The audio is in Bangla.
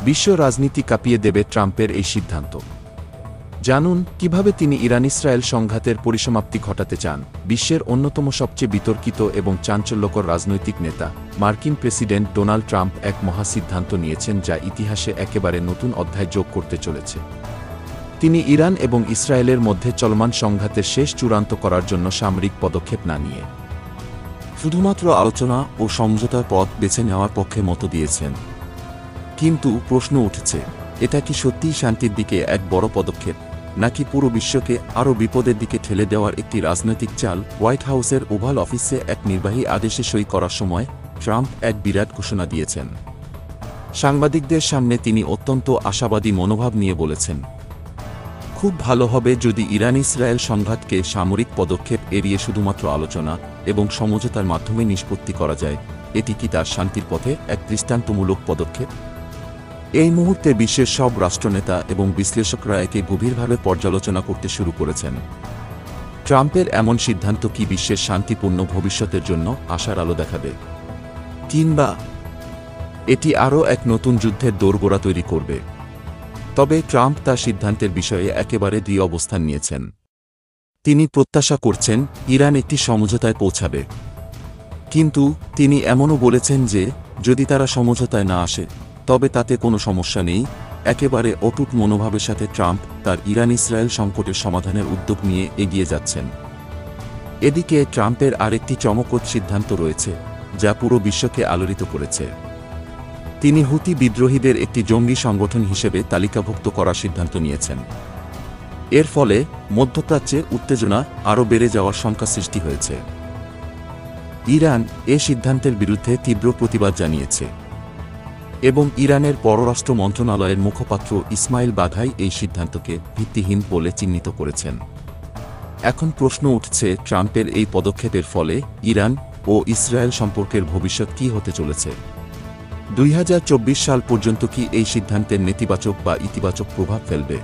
বিশ্ব রাজনীতি কাঁপিয়ে দেবে ট্রাম্পের এই সিদ্ধান্ত। জানুন কিভাবে তিনি ইরান-ইসরায়েল সংঘাতের পরিসমাপ্তি ঘটাতে চান। বিশ্বের অন্যতম সবচেয়ে বিতর্কিত এবং চাঞ্চল্যকর রাজনৈতিক নেতা মার্কিন প্রেসিডেন্ট ডোনাল্ড ট্রাম্প এক মহা সিদ্ধান্ত নিয়েছেন যা ইতিহাসে একেবারে নতুন অধ্যায় যোগ করতে চলেছে। তিনি ইরান এবং ইসরায়েলের মধ্যে চলমান সংঘাতের শেষ চূড়ান্ত করার জন্য সামরিক পদক্ষেপ না নিয়ে শুধুমাত্র আলোচনা ও সমঝোতার পথ বেছে নেওয়ার পক্ষে মত দিয়েছেন। কিন্তু প্রশ্ন উঠেছে, এটা কি সত্যিই শান্তির দিকে এক বড় পদক্ষেপ, নাকি পুরো বিশ্বকে আরও বিপদের দিকে ঠেলে দেওয়ার একটি রাজনৈতিক চাল? হোয়াইট হাউসের ওভাল অফিসে এক নির্বাহী আদেশে সই করার সময় ট্রাম্প এক বিরাট ঘোষণা দিয়েছেন। সাংবাদিকদের সামনে তিনি অত্যন্ত আশাবাদী মনোভাব নিয়ে বলেছেন, খুব ভালো হবে যদি ইরান-ইসরায়েল সংঘাতকে সামরিক পদক্ষেপ এড়িয়ে শুধুমাত্র আলোচনা এবং সমঝোতার মাধ্যমে নিষ্পত্তি করা যায়। এটি কি তার শান্তির পথে এক দৃষ্টান্তমূলক পদক্ষেপ? এই মুহূর্তে বিশ্বের সব রাষ্ট্রনেতা এবং বিশ্লেষকরা একে গভীরভাবে পর্যালোচনা করতে শুরু করেছেন। ট্রাম্পের এমন সিদ্ধান্ত কি বিশ্বের শান্তিপূর্ণ ভবিষ্যতের জন্য আশার আলো দেখাবে, কিংবা এটি আরও এক নতুন যুদ্ধের দোরগোড়া তৈরি করবে? তবে ট্রাম্প তার সিদ্ধান্তের বিষয়ে একেবারে দৃঢ় অবস্থান নিয়েছেন। তিনি প্রত্যাশা করছেন ইরান একটি সমঝোতায় পৌঁছাবে, কিন্তু তিনি এমনও বলেছেন যে যদি তারা সমঝোতায় না আসে তবে তাতে কোনো সমস্যা নেই। একেবারে অটুট মনোভাবের সাথে ট্রাম্প তার ইরান-ইসরায়েল সংকটের সমাধানের উদ্যোগ নিয়ে এগিয়ে যাচ্ছেন। এদিকে ট্রাম্পের আরেকটি চমকপ্রদ সিদ্ধান্ত রয়েছে যা পুরো বিশ্বকে আলোড়িত করেছে। তিনি হুতি বিদ্রোহীদের একটি জঙ্গি সংগঠন হিসেবে তালিকাভুক্ত করার সিদ্ধান্ত নিয়েছেন। এর ফলে মধ্যপ্রাচ্যে উত্তেজনা আরও বেড়ে যাওয়ার শঙ্কা সৃষ্টি হয়েছে। ইরান এ সিদ্ধান্তের বিরুদ্ধে তীব্র প্রতিবাদ জানিয়েছে এবং ইরানের পররাষ্ট্র মন্ত্রণালয়ের মুখপাত্র ইসমাইল বাঘাই এই সিদ্ধান্তকে ভিত্তিহীন বলে চিহ্নিত করেছেন। এখন প্রশ্ন উঠছে, ট্রাম্পের এই পদক্ষেপের ফলে ইরান ও ইসরায়েল সম্পর্কের ভবিষ্যৎ কী হতে চলেছে? 2024 সাল পর্যন্ত কি এই সিদ্ধান্তের নেতিবাচক বা ইতিবাচক প্রভাব ফেলবে?